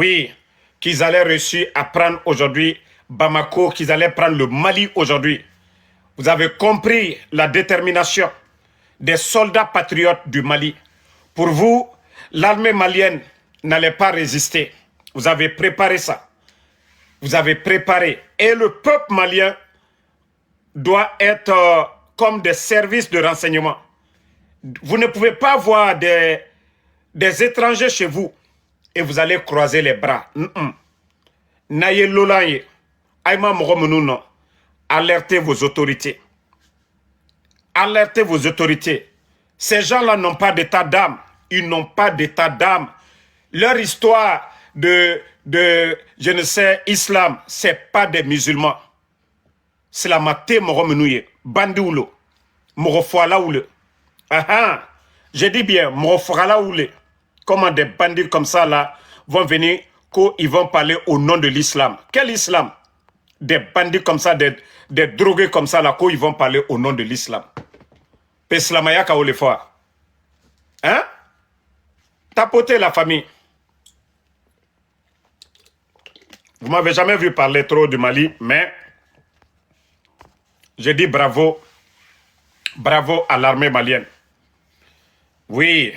Oui, qu'ils allaient réussir à prendre aujourd'hui Bamako, qu'ils allaient prendre le Mali aujourd'hui. Vous avez compris la détermination des soldats patriotes du Mali. Pour vous, l'armée malienne n'allait pas résister. Vous avez préparé ça. Vous avez préparé. Et le peuple malien doit être comme des services de renseignement. Vous ne pouvez pas voir des étrangers chez vous et vous allez croiser les bras. N'ayez l'olaye. Aïma Moromenouno. Alertez vos autorités. Alertez vos autorités. Ces gens-là n'ont pas d'état d'âme. Ils n'ont pas d'état d'âme. Leur histoire je ne sais, islam, c'est pas des musulmans. C'est la maté Moromenouye. Bandoulo. Morofoala oule. J'ai dit bien, Morofoala oule. Comment des bandits comme ça là vont venir, qu'ils vont parler au nom de l'islam. Quel islam? Des bandits comme ça, des drogués comme ça là, qu'ils vont parler au nom de l'islam. Peslamaya Kaolefoa. Hein? Tapotez la famille. Vous ne m'avez jamais vu parler trop du Mali, mais j'ai dit bravo. Bravo à l'armée malienne. Oui.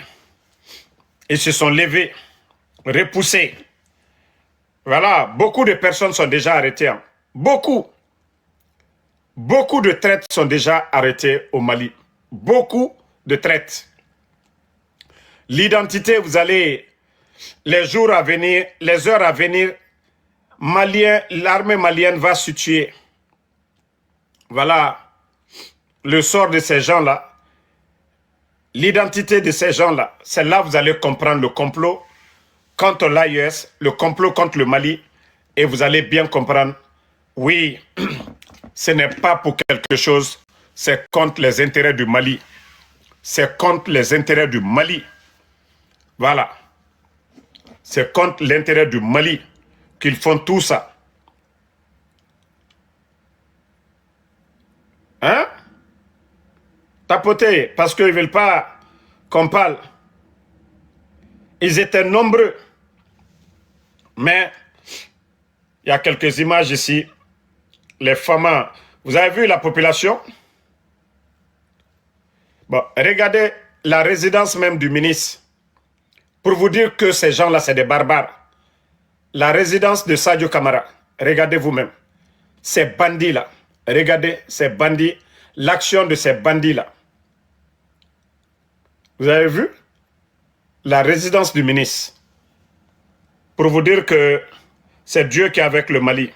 Ils se sont levés, repoussés. Voilà, beaucoup de personnes sont déjà arrêtées. Hein. Beaucoup. Beaucoup de traites sont déjà arrêtées au Mali. Beaucoup de traites. L'identité, vous allez, les jours à venir, les heures à venir, l'armée malienne va se tuer. Voilà le sort de ces gens-là. L'identité de ces gens-là, c'est là que vous allez comprendre le complot contre l'AES, le complot contre le Mali, et vous allez bien comprendre, oui, ce n'est pas pour quelque chose, c'est contre les intérêts du Mali. C'est contre les intérêts du Mali. Voilà. C'est contre l'intérêt du Mali qu'ils font tout ça. Hein? Tapoter, parce qu'ils ne veulent pas qu'on parle. Ils étaient nombreux. Mais, il y a quelques images ici. Les femmes, vous avez vu la population? Bon, regardez la résidence même du ministre. Pour vous dire que ces gens-là, c'est des barbares. La résidence de Sadio Camara. Regardez vous-même. Ces bandits-là. Regardez ces bandits. L'action de ces bandits-là. Vous avez vu? La résidence du ministre. Pour vous dire que c'est Dieu qui est avec le Mali.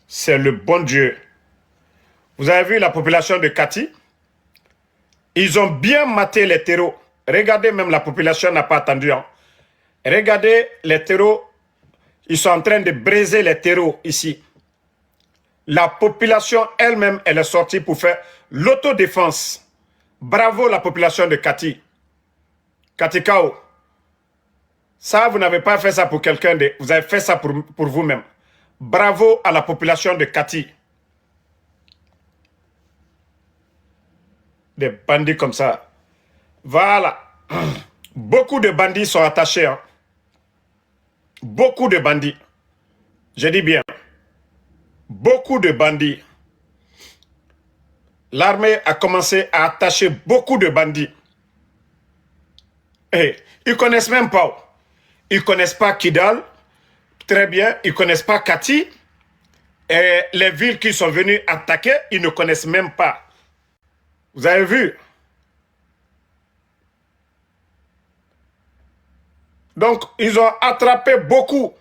C'est le bon Dieu. Vous avez vu la population de Kati? Ils ont bien maté les terreaux. Regardez, même la population n'a pas attendu. Hein. Regardez les terreaux. Ils sont en train de briser les terreaux ici. La population elle-même, elle est sortie pour faire l'autodéfense. Bravo la population de Kati. Katikao. Ça, vous n'avez pas fait ça pour quelqu'un de... Vous avez fait ça pour vous-même. Bravo à la population de Kati. Des bandits comme ça. Voilà. Beaucoup de bandits sont attachés. Hein. Beaucoup de bandits. Je dis bien. Beaucoup de bandits. L'armée a commencé à attacher beaucoup de bandits. Et ils ne connaissent même pas. Ils ne connaissent pas Kidal. Très bien. Ils ne connaissent pas Kati. Et les villes qui sont venues attaquer, ils ne connaissent même pas. Vous avez vu? Donc, ils ont attrapé beaucoup.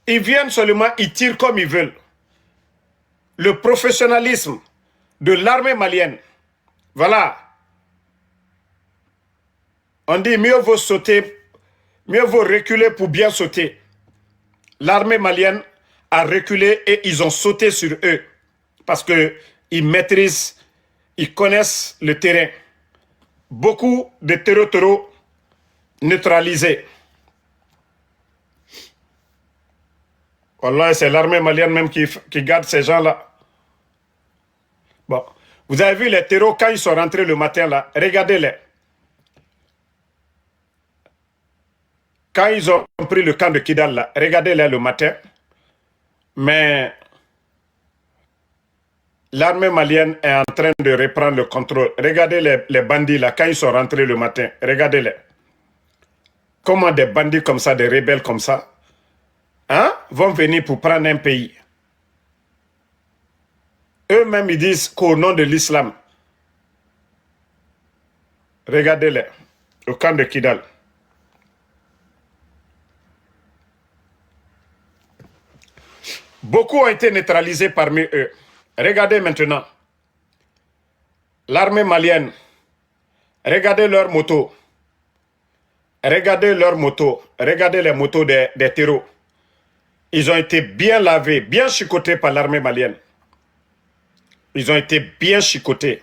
Ils viennent seulement, ils tirent comme ils veulent. Le professionnalisme de l'armée malienne. Voilà. On dit mieux vaut sauter, mieux vaut reculer pour bien sauter. L'armée malienne a reculé et ils ont sauté sur eux. Parce qu'ils maîtrisent, ils connaissent le terrain. Beaucoup de terreaux neutralisés. Wallah, c'est l'armée malienne même qui garde ces gens-là. Bon, vous avez vu les terreaux quand ils sont rentrés le matin là, regardez-les. Quand ils ont pris le camp de Kidal, là, regardez-les le matin, mais l'armée malienne est en train de reprendre le contrôle. Regardez les bandits là, quand ils sont rentrés le matin, regardez-les. Comment des bandits comme ça, des rebelles comme ça, hein, vont venir pour prendre un pays. Eux-mêmes, ils disent qu'au nom de l'islam. Regardez-les, au camp de Kidal. Beaucoup ont été neutralisés parmi eux. Regardez maintenant. L'armée malienne. Regardez leurs motos. Regardez leurs motos. Regardez les motos des terreaux. Ils ont été bien lavés, bien chicotés par l'armée malienne. Ils ont été bien chicotés.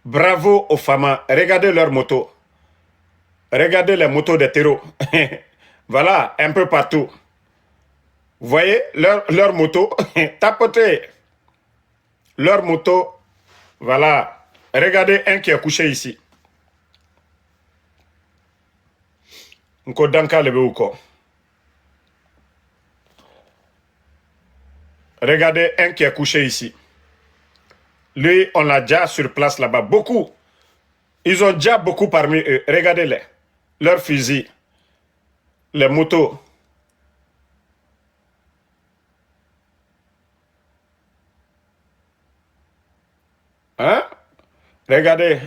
Bravo aux femmes. Regardez leurs motos. Regardez les motos des terreaux. Voilà, un peu partout. Vous voyez, leur moto, tapotez. Leur moto, voilà. Regardez un qui est couché ici. Regardez un qui est couché ici. Lui, on l'a déjà sur place là-bas. Beaucoup. Ils ont déjà beaucoup parmi eux. Regardez-les. Leurs fusils. Les motos. Hein? Regardez.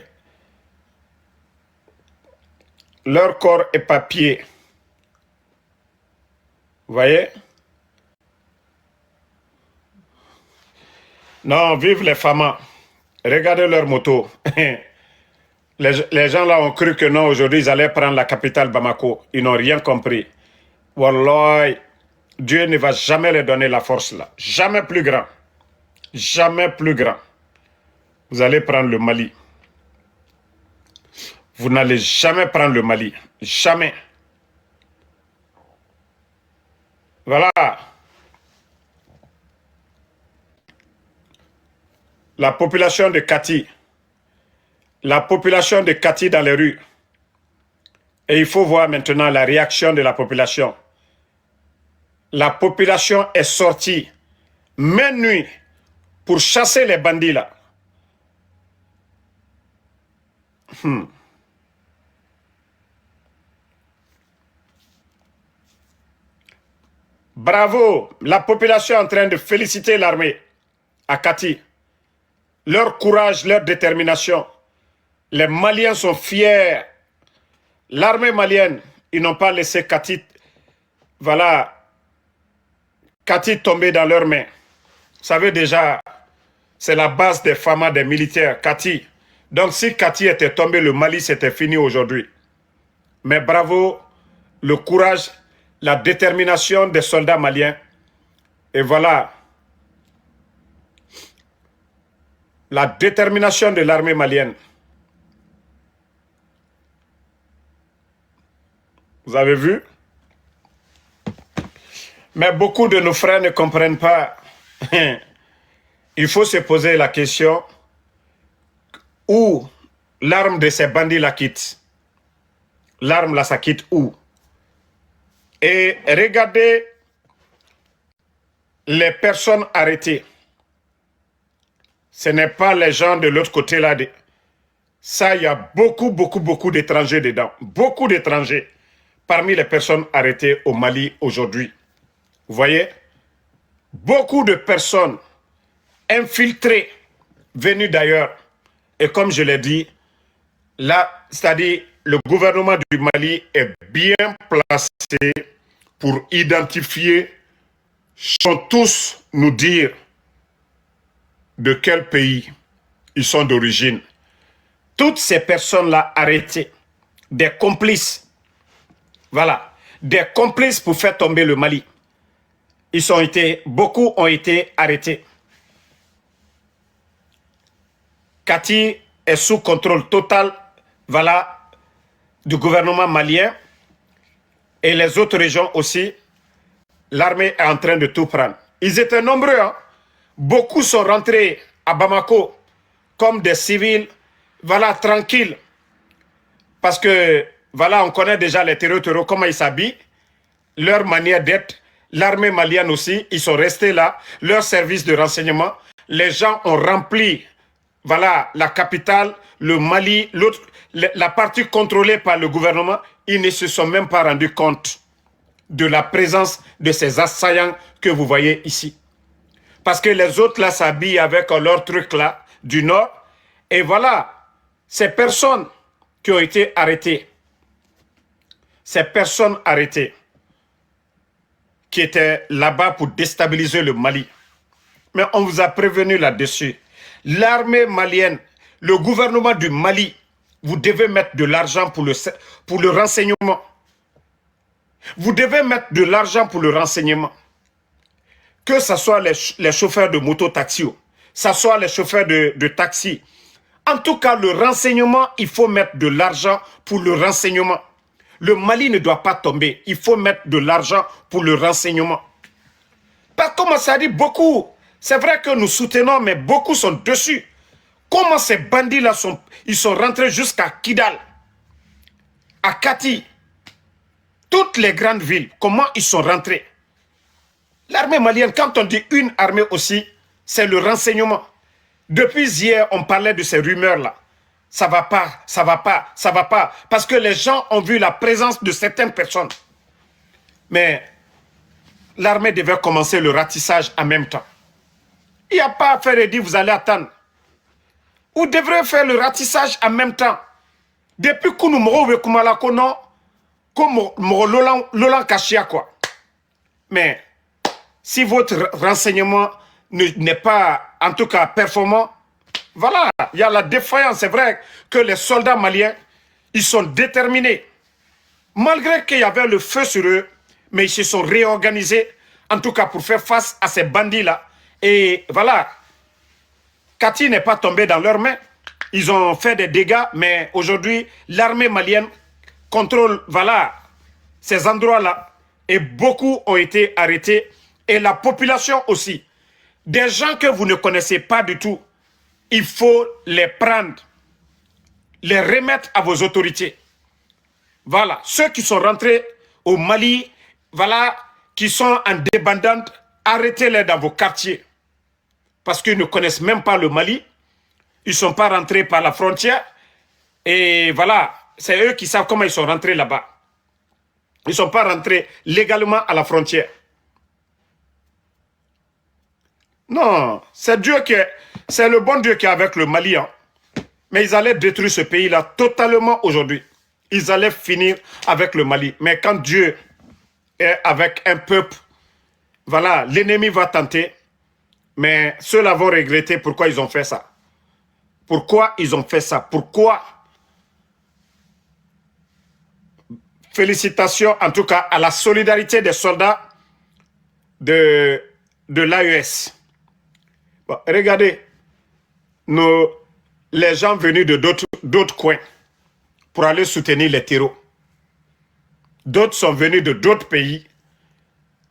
Leur corps est papier. Vous voyez? Non, vive les femmes. Regardez leur moto. Les gens là ont cru que non, aujourd'hui, ils allaient prendre la capitale Bamako. Ils n'ont rien compris. Wallah, Dieu ne va jamais leur donner la force là. Jamais plus grand. Jamais plus grand. Vous allez prendre le Mali. Vous n'allez jamais prendre le Mali. Jamais. Voilà. La population de Kati. La population de Kati dans les rues. Et il faut voir maintenant la réaction de la population. La population est sortie, même nuit, pour chasser les bandits là. Bravo, la population est en train de féliciter l'armée à Kati. Leur courage, leur détermination. Les Maliens sont fiers. L'armée malienne, ils n'ont pas laissé Kati, voilà, Kati tomber dans leurs mains. Vous savez déjà, c'est la base des FAMA, des militaires, Kati. Donc si Kati était tombé, le Mali, c'était fini aujourd'hui. Mais bravo, le courage, la détermination des soldats maliens. Et voilà, la détermination de l'armée malienne. Vous avez vu? Mais beaucoup de nos frères ne comprennent pas. Il faut se poser la question où l'arme de ces bandits la quitte. L'arme là, ça quitte où? Et regardez les personnes arrêtées. Ce n'est pas les gens de l'autre côté là. Ça, il y a beaucoup d'étrangers dedans. Beaucoup d'étrangers parmi les personnes arrêtées au Mali aujourd'hui. Vous voyez? Beaucoup de personnes infiltrées, venues d'ailleurs. Et comme je l'ai dit, là, c'est-à-dire le gouvernement du Mali est bien placé pour identifier, sans tous nous dire de quel pays ils sont d'origine. Toutes ces personnes-là arrêtées, des complices, voilà, des complices pour faire tomber le Mali. Beaucoup ont été arrêtés. Kati est sous contrôle total, voilà, du gouvernement malien et les autres régions aussi. L'armée est en train de tout prendre. Ils étaient nombreux, hein? Beaucoup sont rentrés à Bamako comme des civils, voilà, tranquilles. Parce que voilà, on connaît déjà les terreaux, comment ils s'habillent, leur manière d'être. L'armée malienne aussi, ils sont restés là, leur service de renseignement. Les gens ont rempli, voilà, la capitale, le Mali, l'autre, la partie contrôlée par le gouvernement. Ils ne se sont même pas rendus compte de la présence de ces assaillants que vous voyez ici. Parce que les autres là s'habillent avec leur truc là du nord. Et voilà, ces personnes qui ont été arrêtées, ces personnes arrêtées, qui étaient là-bas pour déstabiliser le Mali. Mais on vous a prévenu là-dessus. L'armée malienne, le gouvernement du Mali, vous devez mettre de l'argent pour le renseignement. Vous devez mettre de l'argent pour le renseignement. Que ce soit les chauffeurs de moto-taxi, que ce soit les chauffeurs de taxi. En tout cas, le renseignement, il faut mettre de l'argent pour le renseignement. Le Mali ne doit pas tomber. Il faut mettre de l'argent pour le renseignement. Parce que, comme ça dit, beaucoup, c'est vrai que nous soutenons, mais beaucoup sont dessus. Comment ces bandits-là ils sont rentrés jusqu'à Kidal, à Kati, toutes les grandes villes, comment ils sont rentrés? L'armée malienne, quand on dit une armée aussi, c'est le renseignement. Depuis hier, on parlait de ces rumeurs-là. Ça va pas, ça va pas, ça va pas. Parce que les gens ont vu la présence de certaines personnes. Mais l'armée devait commencer le ratissage en même temps. Il n'y a pas à faire et dire vous allez attendre. Vous devrez faire le ratissage en même temps. Depuis que nous mourons, comme Lolan Kachia, quoi. Mais si votre renseignement n'est pas, en tout cas, performant, voilà, il y a la défaillance. C'est vrai que les soldats maliens, ils sont déterminés. Malgré qu'il y avait le feu sur eux, mais ils se sont réorganisés, en tout cas pour faire face à ces bandits-là. Et voilà, Kati n'est pas tombé dans leurs mains. Ils ont fait des dégâts, mais aujourd'hui, l'armée malienne contrôle, voilà, ces endroits-là. Et beaucoup ont été arrêtés. Et la population aussi. Des gens que vous ne connaissez pas du tout, il faut les prendre, les remettre à vos autorités. Voilà, ceux qui sont rentrés au Mali, voilà, qui sont en débandante, arrêtez-les dans vos quartiers. Parce qu'ils ne connaissent même pas le Mali. Ils ne sont pas rentrés par la frontière. Et voilà, c'est eux qui savent comment ils sont rentrés là-bas. Ils ne sont pas rentrés légalement à la frontière. Non, c'est le bon Dieu qui est avec le Mali. Hein. Mais ils allaient détruire ce pays-là totalement aujourd'hui. Ils allaient finir avec le Mali. Mais quand Dieu est avec un peuple, voilà, l'ennemi va tenter. Mais ceux-là vont regretter pourquoi ils ont fait ça. Pourquoi ils ont fait ça? Pourquoi? Félicitations en tout cas à la solidarité des soldats de l'AES. Bon, regardez, les gens venus de d'autres coins pour aller soutenir les terreaux. D'autres sont venus de d'autres pays.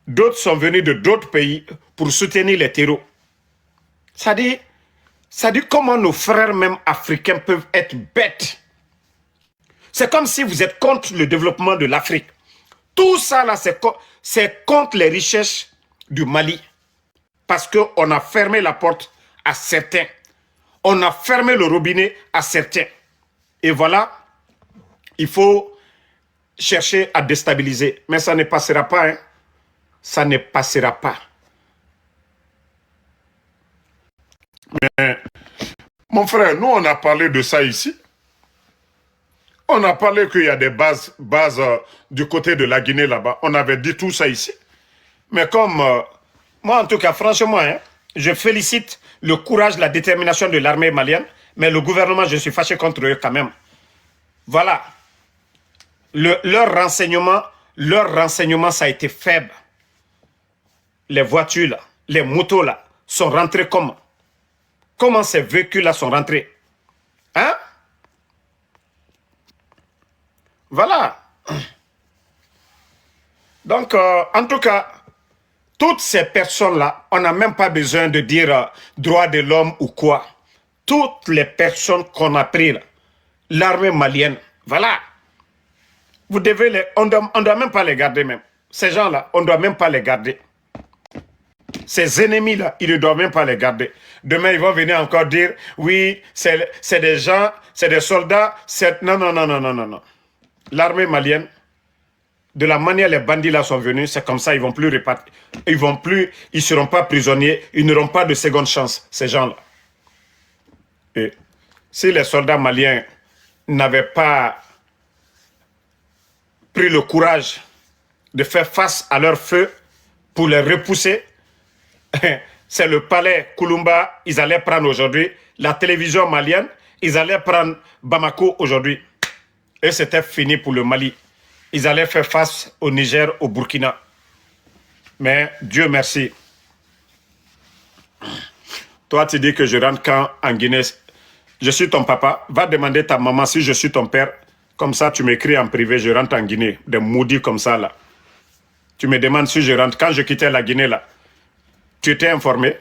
D'autres sont venus de d'autres pays pour soutenir les terreaux. Ça dit comment nos frères même africains peuvent être bêtes. C'est comme si vous êtes contre le développement de l'Afrique. Tout ça là, c'est contre les richesses du Mali. Parce qu'on a fermé la porte à certains. On a fermé le robinet à certains. Et voilà, il faut chercher à déstabiliser. Mais ça ne passera pas. Hein. Ça ne passera pas. Mais, mon frère, nous on a parlé de ça ici. On a parlé qu'il y a des bases du côté de la Guinée là-bas. On avait dit tout ça ici. Mais comme, moi en tout cas, franchement, hein, je félicite le courage, la détermination de l'armée malienne. Mais le gouvernement, je suis fâché contre eux quand même. Voilà. Leur renseignement, ça a été faible. Les voitures là, les motos là, sont rentrées comment? Comment ces véhicules-là sont rentrés? Hein? Voilà. Donc, en tout cas, toutes ces personnes-là, on n'a même pas besoin de dire droit de l'homme ou quoi. Toutes les personnes qu'on a prises, l'armée malienne, voilà. Vous devez les... On doit même pas les garder même. Ces gens-là, on ne doit même pas les garder. Ces ennemis-là, ils ne doivent même pas les garder. Demain, ils vont venir encore dire, oui, c'est des gens, c'est des soldats. Non, non, non, non, non, non, non. L'armée malienne, de la manière les bandits là sont venus, c'est comme ça, ils vont plus répartir. Ils seront pas prisonniers, ils n'auront pas de seconde chance, ces gens-là. Et si les soldats maliens n'avaient pas pris le courage de faire face à leur feu pour les repousser, c'est le palais Kouloumba, ils allaient prendre aujourd'hui, la télévision malienne, ils allaient prendre Bamako aujourd'hui. Et c'était fini pour le Mali. Ils allaient faire face au Niger, au Burkina. Mais Dieu merci. Toi, tu dis que je rentre quand en Guinée. Je suis ton papa. Va demander ta maman si je suis ton père. Comme ça, tu m'écris en privé, je rentre en Guinée. Des maudits comme ça, là. Tu me demandes si je rentre. Quand je quittais la Guinée, là, tu étais informé?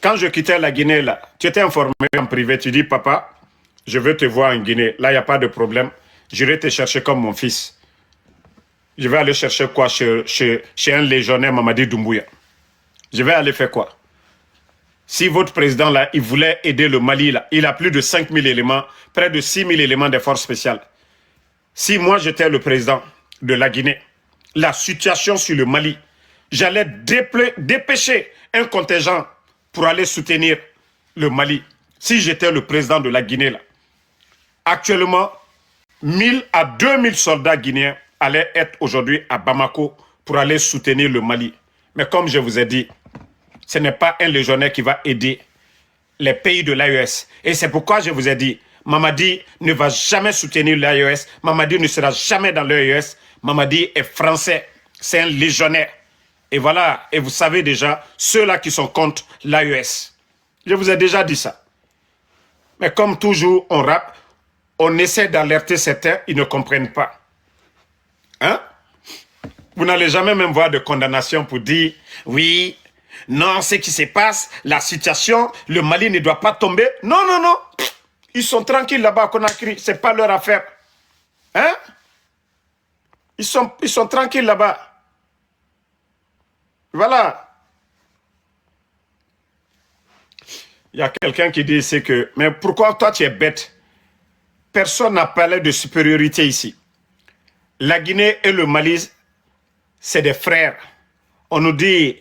Quand je quittais la Guinée, là, tu étais informé en privé. Tu dis, papa, je veux te voir en Guinée. Là, il n'y a pas de problème. J'irai te chercher comme mon fils. Je vais aller chercher quoi chez un légionnaire, Mamadi Doumbouya. Je vais aller faire quoi? Si votre président, là, il voulait aider le Mali, là, il a plus de 5000 éléments, près de 6000 éléments des forces spéciales. Si moi, j'étais le président de la Guinée, la situation sur le Mali, j'allais dépêcher un contingent pour aller soutenir le Mali. Si j'étais le président de la Guinée, là. Actuellement, 1000 à 2000 soldats guinéens allaient être aujourd'hui à Bamako pour aller soutenir le Mali. Mais comme je vous ai dit, ce n'est pas un légionnaire qui va aider les pays de l'AES. Et c'est pourquoi je vous ai dit, Mamadi ne va jamais soutenir l'AES. Mamadi ne sera jamais dans l'AES. Mamadi est français. C'est un légionnaire. Et voilà, et vous savez déjà, ceux-là qui sont contre l'AES. Je vous ai déjà dit ça. Mais comme toujours, on rappe, on essaie d'alerter certains, ils ne comprennent pas. Hein? Vous n'allez jamais même voir de condamnation pour dire, oui, non, ce qui se passe, la situation, le Mali ne doit pas tomber. Non, non, non. Ils sont tranquilles là-bas à Conakry, ce n'est pas leur affaire. Hein? Ils sont tranquilles là-bas. Voilà. Il y a quelqu'un qui dit ici que, mais pourquoi toi tu es bête? Personne n'a parlé de supériorité ici. La Guinée et le Mali, c'est des frères. On nous dit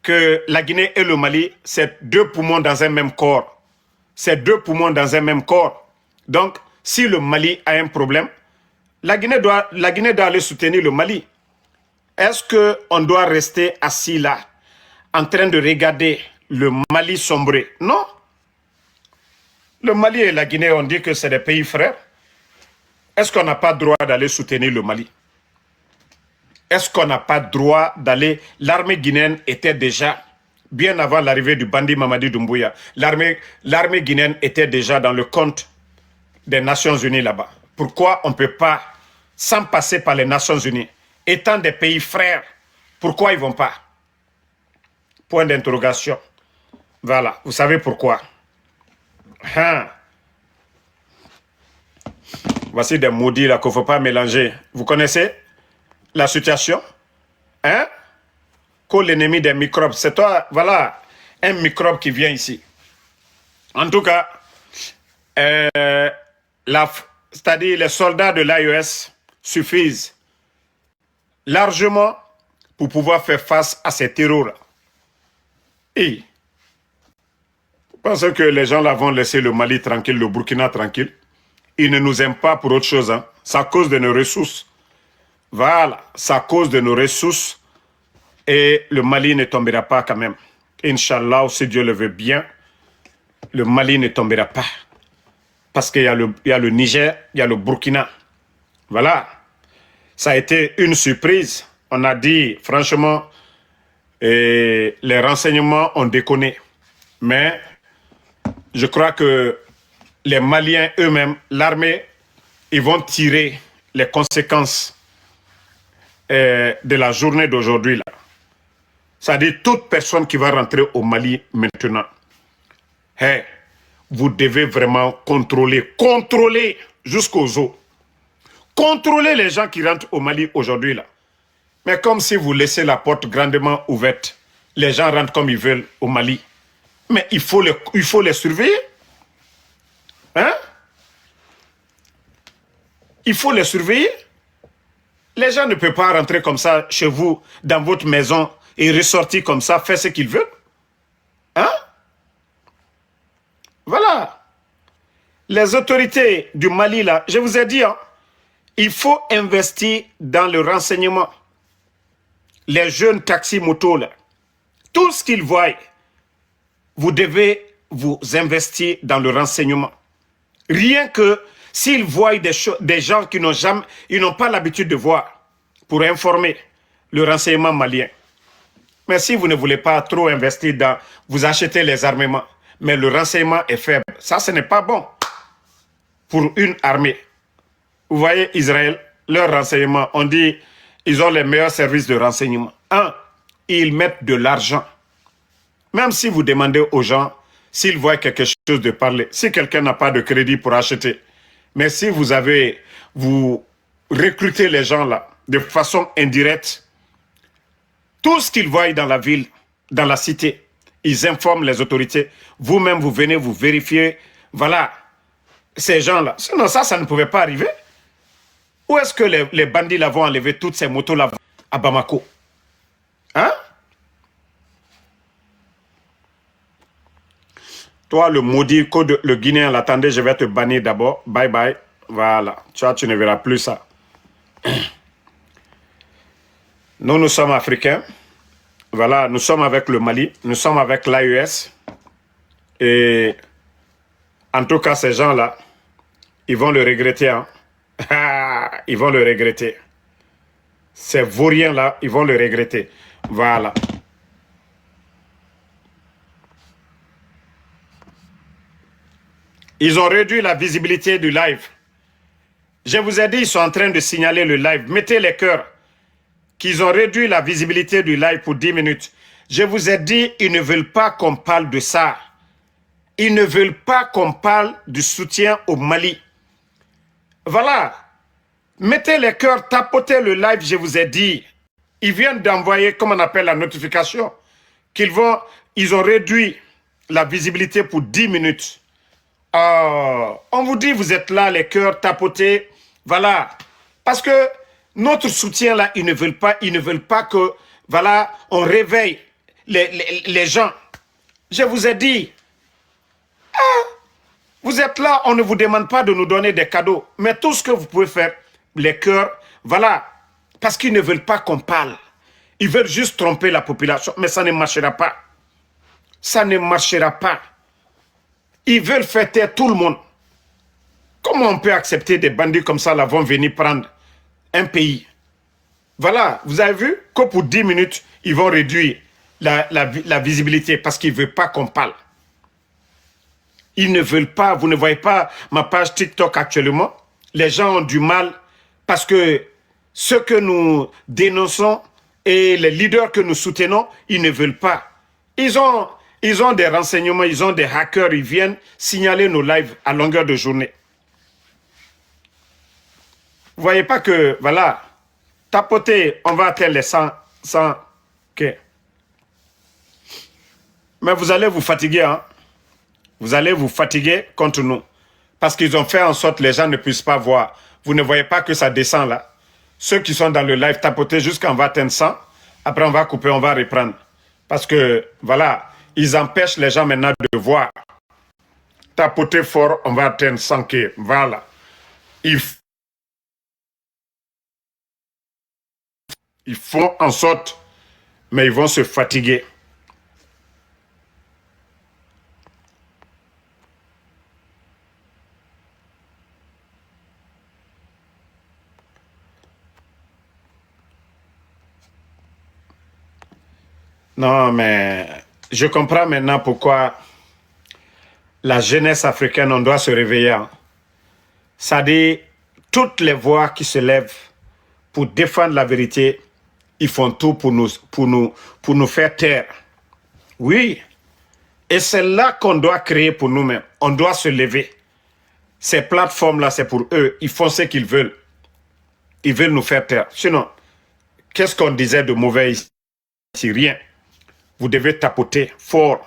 que la Guinée et le Mali, c'est deux poumons dans un même corps. C'est deux poumons dans un même corps. Donc, si le Mali a un problème, la Guinée doit aller soutenir le Mali. Est-ce qu'on doit rester assis là, en train de regarder le Mali sombrer? Non. Le Mali et la Guinée, on dit que c'est des pays frères. Est-ce qu'on n'a pas droit d'aller soutenir le Mali? Est-ce qu'on n'a pas droit d'aller... L'armée guinéenne était déjà, bien avant l'arrivée du bandit Mamadi Doumbouya, l'armée guinéenne était déjà dans le compte des Nations Unies là-bas. Pourquoi on ne peut pas, sans passer par les Nations Unies, étant des pays frères, pourquoi ils ne vont pas? Point d'interrogation. Voilà, vous savez pourquoi. Hein? Voici des maudits là qu'il ne faut pas mélanger. Vous connaissez la situation? Hein? Que l'ennemi des microbes, c'est toi, voilà, un microbe qui vient ici. En tout cas, c'est-à-dire les soldats de l'AES suffisent largement pour pouvoir faire face à ces terreurs-là. Et vous pensez que les gens là vont laisser le Mali tranquille, le Burkina tranquille? Ils ne nous aiment pas pour autre chose. Hein. C'est à cause de nos ressources. Voilà, c'est à cause de nos ressources. Et le Mali ne tombera pas quand même. Inch'Allah, si Dieu le veut bien, le Mali ne tombera pas. Parce qu'il y a le Niger, il y a le Burkina. Voilà. Ça a été une surprise. On a dit, franchement, les renseignements ont déconné. Mais je crois que les Maliens eux-mêmes, l'armée, ils vont tirer les conséquences de la journée d'aujourd'hui. C'est-à-dire toute personne qui va rentrer au Mali maintenant, hey, vous devez vraiment contrôler jusqu'aux os. contrôler les gens qui rentrent au Mali aujourd'hui là. Mais comme si vous laissez la porte grandement ouverte, les gens rentrent comme ils veulent au Mali. Mais il faut les surveiller. Hein? Il faut les surveiller. Les gens ne peuvent pas rentrer comme ça chez vous, dans votre maison, et ressortir comme ça, faire ce qu'ils veulent. Hein? Voilà. Les autorités du Mali, là, je vous ai dit, hein, il faut investir dans le renseignement. Les jeunes taxis-motos, là, tout ce qu'ils voient, vous devez vous investir dans le renseignement. Rien que s'ils voient des gens qui n'ont pas l'habitude de voir, pour informer le renseignement malien. Mais si vous ne voulez pas trop investir dans, vous achetez les armements, mais le renseignement est faible. Ça, ce n'est pas bon pour une armée. Vous voyez, Israël, leur renseignement, on dit, ils ont les meilleurs services de renseignement. Un, ils mettent de l'argent. Même si vous demandez aux gens, s'ils voient quelque chose de parler, si quelqu'un n'a pas de crédit pour acheter, mais si vous recrutez les gens là, de façon indirecte, tout ce qu'ils voient dans la ville, dans la cité, ils informent les autorités. Vous-même, vous venez, vous vérifiez. Voilà, ces gens-là. Sinon, ça ne pouvait pas arriver. Où est-ce que les bandits là vont enlever toutes ces motos-là à Bamako? Hein? Toi, le maudit, le Guinéen l'attendait, je vais te bannir d'abord. Bye bye. Voilà. Tu ne verras plus ça. Nous sommes africains. Voilà, nous sommes avec le Mali. Nous sommes avec l'AES. Et en tout cas, ces gens-là, ils vont le regretter. Hein? Ils vont le regretter. Ces vauriens-là, ils vont le regretter. Voilà. Ils ont réduit la visibilité du live. Je vous ai dit, ils sont en train de signaler le live. Mettez les cœurs. Qu'ils ont réduit la visibilité du live pour 10 minutes. Je vous ai dit, ils ne veulent pas qu'on parle de ça. Ils ne veulent pas qu'on parle du soutien au Mali. Voilà. Mettez les cœurs, tapotez le live, je vous ai dit. Ils viennent d'envoyer, comme on appelle la notification, ils ont réduit la visibilité pour 10 minutes. On vous dit, vous êtes là, les cœurs, tapotez. Voilà. Parce que notre soutien là, ils ne veulent pas que, voilà, on réveille les gens. Je vous ai dit, vous êtes là, on ne vous demande pas de nous donner des cadeaux. Mais tout ce que vous pouvez faire, les cœurs, voilà, parce qu'ils ne veulent pas qu'on parle. Ils veulent juste tromper la population, mais ça ne marchera pas. Ça ne marchera pas. Ils veulent faire taire tout le monde. Comment on peut accepter des bandits comme ça là vont venir prendre un pays? Voilà, vous avez vu que pour 10 minutes, ils vont réduire la visibilité parce qu'ils ne veulent pas qu'on parle. Ils ne veulent pas, vous ne voyez pas ma page TikTok actuellement. Les gens ont du mal parce que ceux que nous dénonçons et les leaders que nous soutenons, ils ne veulent pas. Ils ont des renseignements, ils ont des hackers, ils viennent signaler nos lives à longueur de journée. Vous voyez pas que, voilà, tapoter, on va atteindre les 100 que. Mais vous allez vous fatiguer, hein. Vous allez vous fatiguer contre nous. Parce qu'ils ont fait en sorte que les gens ne puissent pas voir. Vous ne voyez pas que ça descend là. Ceux qui sont dans le live, tapotez jusqu'à on va atteindre 100. Après, on va couper, on va reprendre. Parce que, voilà, ils empêchent les gens maintenant de voir. Tapoter fort, on va atteindre 100 que. Voilà. Ils font en sorte, mais ils vont se fatiguer. Non, mais je comprends maintenant pourquoi la jeunesse africaine, on doit se réveiller. Ça dit, toutes les voix qui se lèvent pour défendre la vérité, ils font tout pour nous faire taire. Oui. Et c'est là qu'on doit créer pour nous-mêmes. On doit se lever. Ces plateformes-là, c'est pour eux. Ils font ce qu'ils veulent. ils veulent nous faire taire. Sinon, qu'est-ce qu'on disait de mauvais ici? Rien. Vous devez tapoter fort.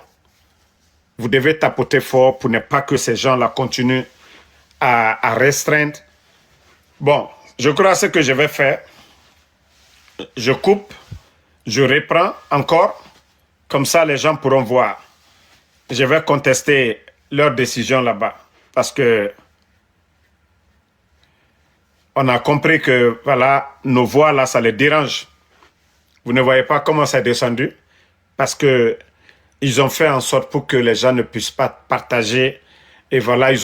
Vous devez tapoter fort pour ne pas que ces gens-là continuent à restreindre. Bon, je crois ce que je vais faire. Je coupe, je reprends encore. Comme ça, les gens pourront voir. Je vais contester leur décision là-bas. Parce que on a compris que, voilà, nos voix là, ça les dérange. Vous ne voyez pas comment c'est descendu? Parce que ils ont fait en sorte pour que les gens ne puissent pas partager. Et voilà, ils